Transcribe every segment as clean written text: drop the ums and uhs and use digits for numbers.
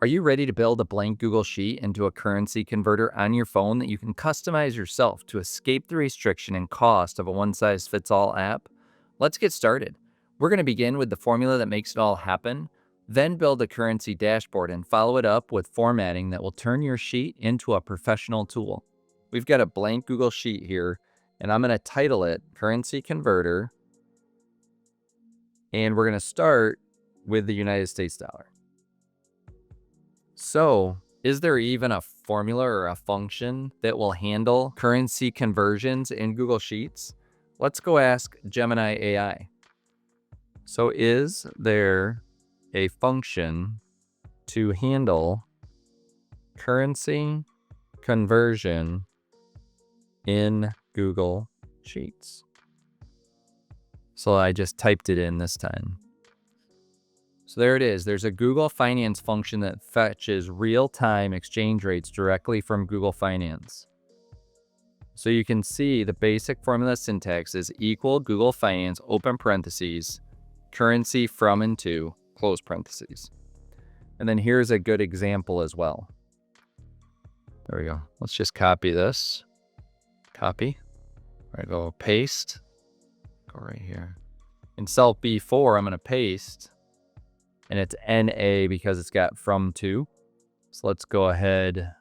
Are you ready to build a blank Google Sheet into a currency converter on your phone that you can customize yourself to escape the restriction and cost of a one-size-fits-all app? Let's get started. We're going to begin with the formula that makes it all happen, then build a currency dashboard and follow it up with formatting that will turn your sheet into a professional tool. We've got a blank Google Sheet here, and I'm going to title it Currency Converter, and we're going to start with the United States dollar. So, is there even a formula or a function that will handle currency conversions in Google Sheets? Let's go ask Gemini AI. So, is there a function to handle currency conversion in Google Sheets? So I just typed it in this time. So there it is. There's a Google Finance function that fetches real-time exchange rates directly from Google Finance. So you can see the basic formula syntax is equal Google Finance, open parentheses, currency from and to, close parentheses. And then here's a good example as well. There we go. Let's just copy this. Copy. All right, go paste. Go right here. In cell B4, I'm going to paste. And it's NA because it's got from to. So let's go ahead,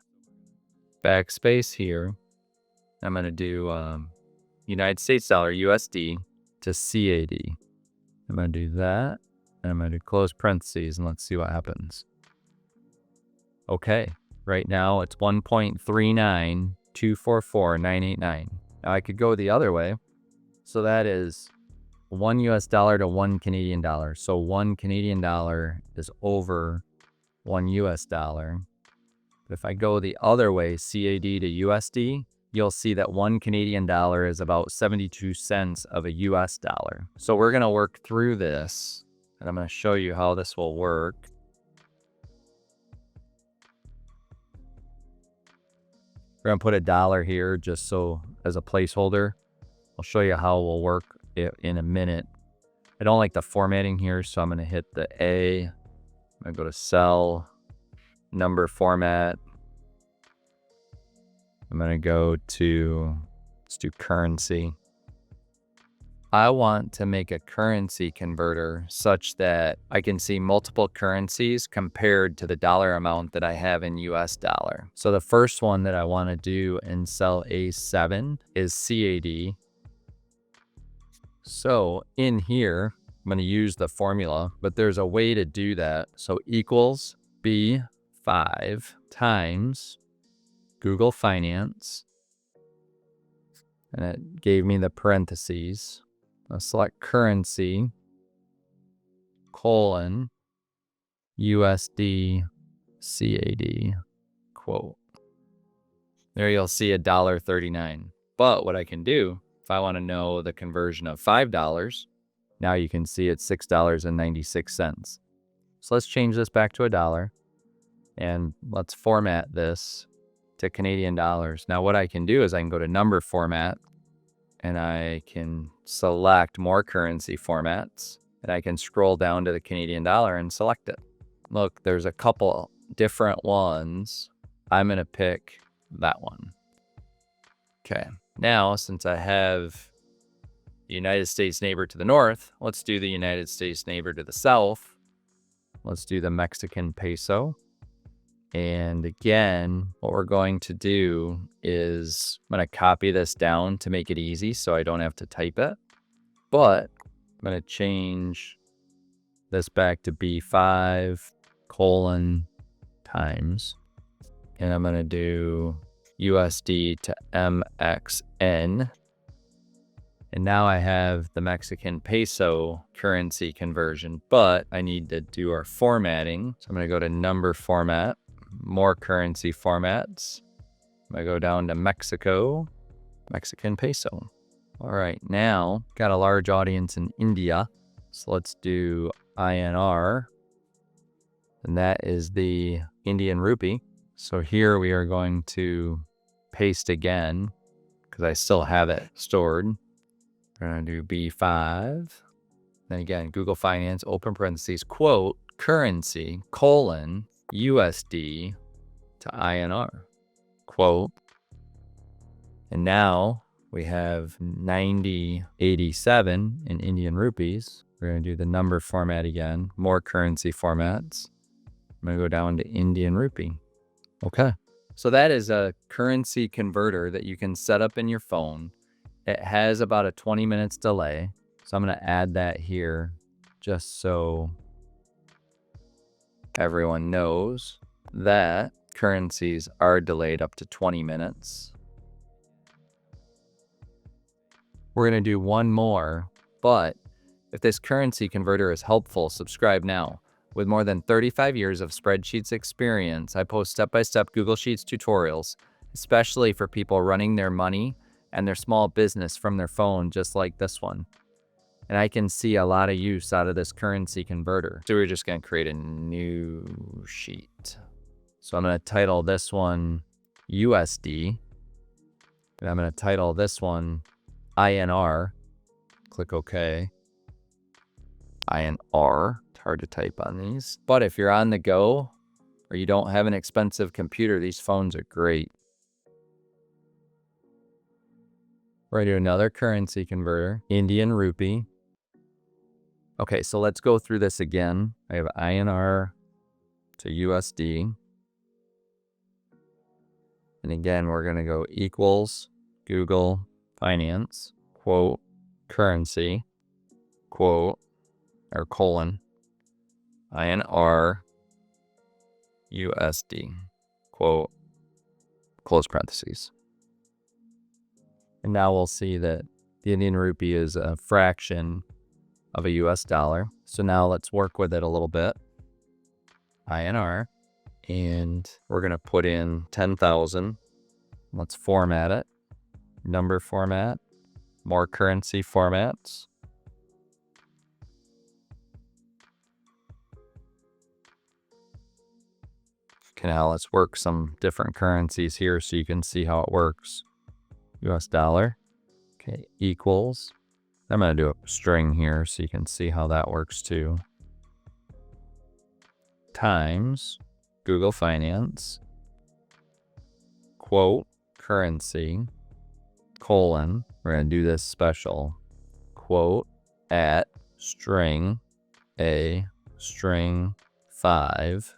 backspace here. I'm going to do United States dollar, USD, to CAD. I'm going to do that. And I'm going to do close parentheses, and let's see what happens. Okay, right now it's 1.39244,989. Now I could go the other way. So that is $1 US to 1 Canadian dollar. So 1 Canadian dollar is over 1 US dollar. But if I go the other way, CAD to USD, you'll see that 1 Canadian dollar is about 72 cents of a US dollar. So we're going to work through this, and I'm going to show you how this will work. We're going to put a dollar here just so as a placeholder. I'll show you how it will work in a minute. I don't like the formatting here, so I'm going to hit the A. I'm going to go to cell, number format. I'm going to go to, let's do currency. I want to make a currency converter such that I can see multiple currencies compared to the dollar amount that I have in US dollar. So the first one that I want to do in cell A7 is CAD. So in here, I'm going to use the formula, but there's a way to do that. So equals B5 times Google Finance. And it gave me the parentheses. I'll select currency, colon, USD, CAD, quote. There you'll see $1.39. But what I can do, if I want to know the conversion of $5, now you can see it's $6.96. So let's change this back to a dollar, and let's format this to Canadian dollars. Now what I can do is I can go to number format, and I can select more currency formats, and I can scroll down to the Canadian dollar and select it. Look, there's a couple different ones. I'm going to pick that one. Okay. Now, since I have the United States neighbor to the north, let's do the United States neighbor to the south. Let's do the Mexican peso. And again, what we're going to do is I'm going to copy this down to make it easy so I don't have to type it. But I'm going to change this back to B5 colon times. And I'm going to do USD to MXN. And now I have the Mexican peso currency conversion, but I need to do our formatting. So I'm going to go to number format, more currency formats. I'm going to go down to Mexico, Mexican peso. All right, now got a large audience in India. So let's do INR. And that is the Indian rupee. So here we are going to paste again because I still have it stored. We're going to do B5. Then again, Google Finance, open parentheses, quote, currency, colon, USD to INR. Quote. And now we have 9087 in Indian rupees. We're going to do the number format again, more currency formats. I'm going to go down to Indian rupee. Okay. So that is a currency converter that you can set up in your phone. It has about a 20 minutes delay. So I'm going to add that here just so everyone knows that currencies are delayed up to 20 minutes. We're going to do one more, but if this currency converter is helpful, subscribe now. With more than 35 years of spreadsheets experience, I post step-by-step Google Sheets tutorials, especially for people running their money and their small business from their phone, just like this one. And I can see a lot of use out of this currency converter. So we're just going to create a new sheet. So I'm going to title this one USD. And I'm going to title this one INR. Click OK. INR. It's hard to type on these. But if you're on the go or you don't have an expensive computer, these phones are great. We're going to do another currency converter, Indian rupee. Okay, so let's go through this again. I have INR to USD. And again, we're going to go equals Google Finance, quote, currency, quote, or colon, INR, USD, quote, close parentheses. And now we'll see that the Indian rupee is a fraction of a US dollar. So now let's work with it a little bit. INR. And we're going to put in 10,000. Let's format it. Number format. More currency formats. Okay, now let's work some different currencies here so you can see how it works. US dollar. Okay, equals. I'm going to do a string here so you can see how that works too. Times Google Finance, quote, currency, colon, we're going to do this special, quote, at string A, string 5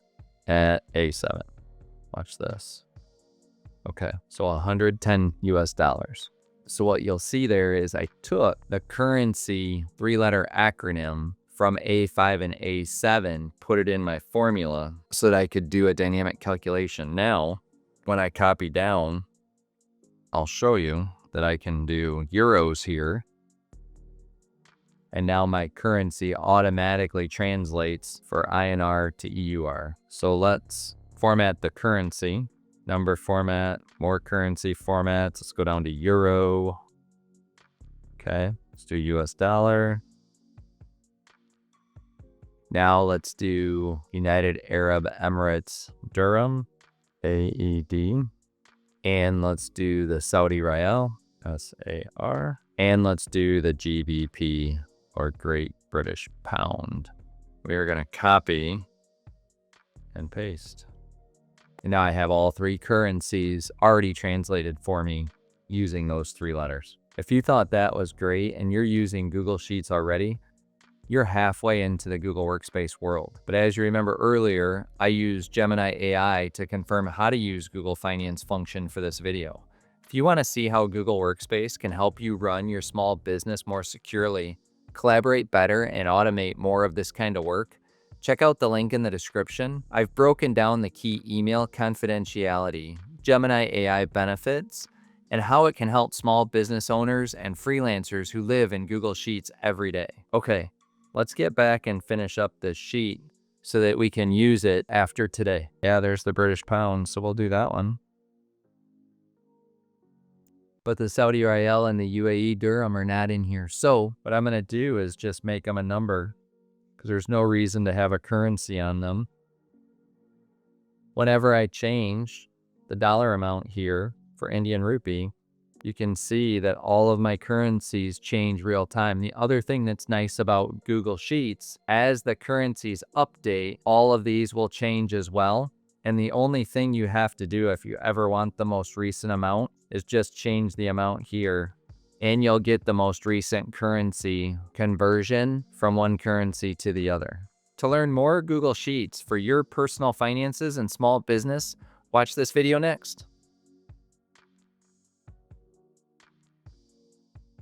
at A7. Watch this. Okay, so 110 US dollars. So what you'll see there is I took the currency 3-letter acronym from A5 and A7, put it in my formula so that I could do a dynamic calculation. Now, when I copy down, I'll show you that I can do euros here. And now my currency automatically translates for INR to EUR. So let's format the currency. Number format, more currency formats. Let's go down to euro. Okay, let's do US dollar. Now let's do United Arab Emirates Dirham, AED. And let's do the Saudi Riyal, SAR. And let's do the GBP, or Great British Pound. We are going to copy and paste. And now I have all 3 currencies already translated for me using those 3 letters. If you thought that was great and you're using Google Sheets already, you're halfway into the Google Workspace world. But as you remember earlier, I used Gemini AI to confirm how to use Google Finance function for this video. If you want to see how Google Workspace can help you run your small business more securely, collaborate better, and automate more of this kind of work, check out the link in the description. I've broken down the key email confidentiality, Gemini AI benefits, and how it can help small business owners and freelancers who live in Google Sheets every day. Okay, let's get back and finish up this sheet so that we can use it after today. Yeah, there's the British pound, so we'll do that one. But the Saudi Riyal and the UAE dirham are not in here. So what I'm going to do is just make them a number, because there's no reason to have a currency on them. Whenever I change the dollar amount here for Indian rupee, you can see that all of my currencies change real time. The other thing that's nice about Google Sheets, as the currencies update, all of these will change as well. And the only thing you have to do if you ever want the most recent amount is just change the amount here, and you'll get the most recent currency conversion from one currency to the other. To learn more Google Sheets for your personal finances and small business, watch this video next.